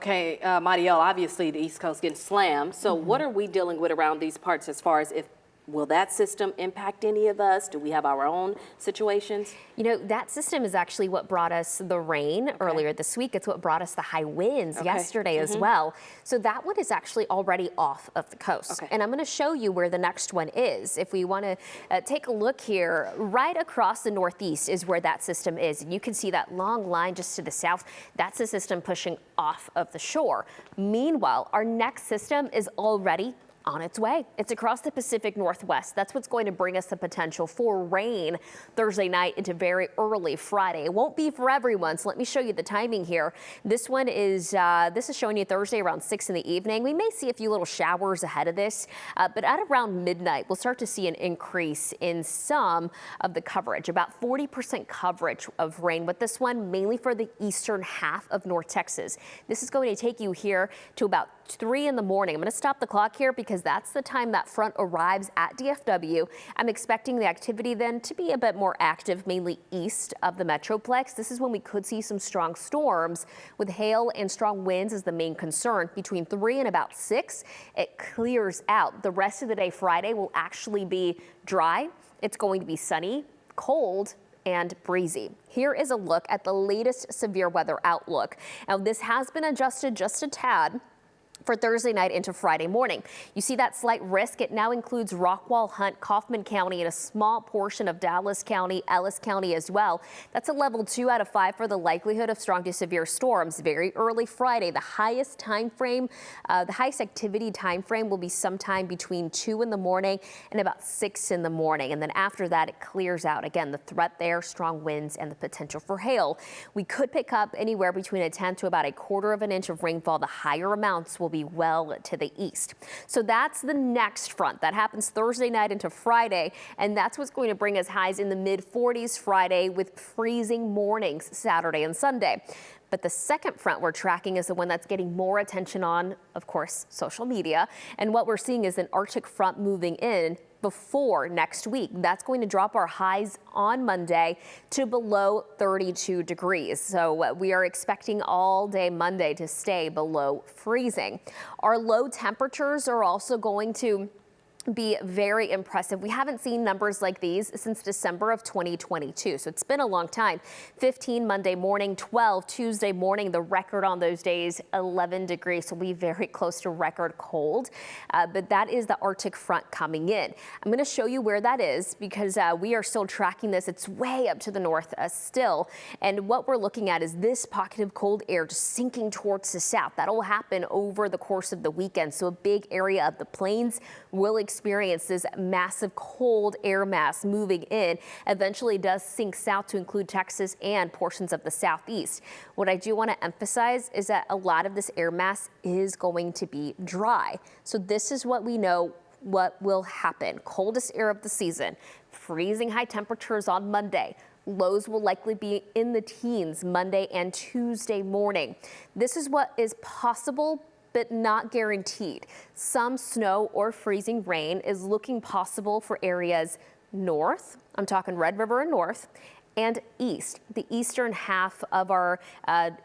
Okay, Marielle, obviously the East Coast getting slammed. So what are we dealing with around these parts as far as will that system impact any of us? Do we have our own situations? You know, that system is actually what brought us the rain earlier this week. It's what brought us the high winds yesterday as well. So that one is actually already off of the coast. And I'm going to show you where the next one is. If we want to take a look here, right across the northeast is where that system is. And you can see that long line just to the south. That's the system pushing off of the shore. Meanwhile, our next system is already on its way. It's across the Pacific Northwest. That's what's going to bring us the potential for rain Thursday night into very early Friday. It won't be for everyone, so let me show you the timing here. This is showing you Thursday around 6 in the evening. We may see a few little showers ahead of this, but at around midnight, we'll start to see an increase in some of the coverage, about 40% coverage of rain with this one, mainly for the eastern half of North Texas. This is going to take you here to about 3 in the morning. I'm going to stop the clock here because that's the time that front arrives at DFW. I'm expecting the activity then to be a bit more active, mainly east of the Metroplex. This is when we could see some strong storms with hail and strong winds as the main concern. Between 3 and about 6, it clears out. The rest of the day Friday will actually be dry. It's going to be sunny, cold, and breezy. Here is a look at the latest severe weather outlook. Now, this has been adjusted just a tad for Thursday night into Friday morning. You see that slight risk. It now includes Rockwall, Hunt, Kaufman County, and a small portion of Dallas County, Ellis County as well. That's a level 2 out of 5 for the likelihood of strong to severe storms. Very early Friday, the highest activity time frame will be sometime between 2 in the morning and about 6 in the morning. And then after that, it clears out. Again, the threat there, strong winds and the potential for hail. We could pick up anywhere between a 1/10 to about 1/4 of an inch of rainfall. The higher amounts will be well to the east. So that's the next front. That happens Thursday night into Friday, and that's what's going to bring us highs in the mid-40s Friday with freezing mornings Saturday and Sunday. But the second front we're tracking is the one that's getting more attention on, of course, social media. And what we're seeing is an Arctic front moving in before next week. That's going to drop our highs on Monday to below 32 degrees. So we are expecting all day Monday to stay below freezing. Our low temperatures are also going to be very impressive. We haven't seen numbers like these since December of 2022. So it's been a long time. 15 Monday morning, 12 Tuesday morning. The record on those days, 11 degrees. So we'll be very close to record cold. But that is the Arctic front coming in. I'm going to show you where that is because we are still tracking this. It's way up to the north still. And what we're looking at is this pocket of cold air just sinking towards the south. That'll happen over the course of the weekend. So a big area of the plains will experience this massive cold air mass moving in. Eventually does sink south to include Texas and portions of the southeast. What I do want to emphasize is that a lot of this air mass is going to be dry. So this is what we know what will happen. Coldest air of the season, freezing high temperatures on Monday. Lows will likely be in the teens Monday and Tuesday morning. This is what is possible, but not guaranteed. Some snow or freezing rain is looking possible for areas north, I'm talking Red River and north, and east, the eastern half of our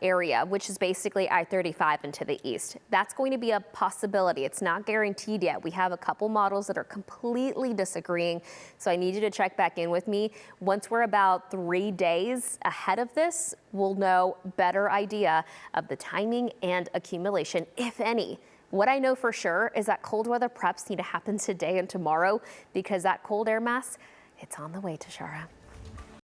area, which is basically I-35 into the east. That's going to be a possibility. It's not guaranteed yet. We have a couple models that are completely disagreeing, so I need you to check back in with me. Once we're about 3 days ahead of this, we'll know better idea of the timing and accumulation, if any. What I know for sure is that cold weather preps need to happen today and tomorrow because that cold air mass, it's on the way, Tashara.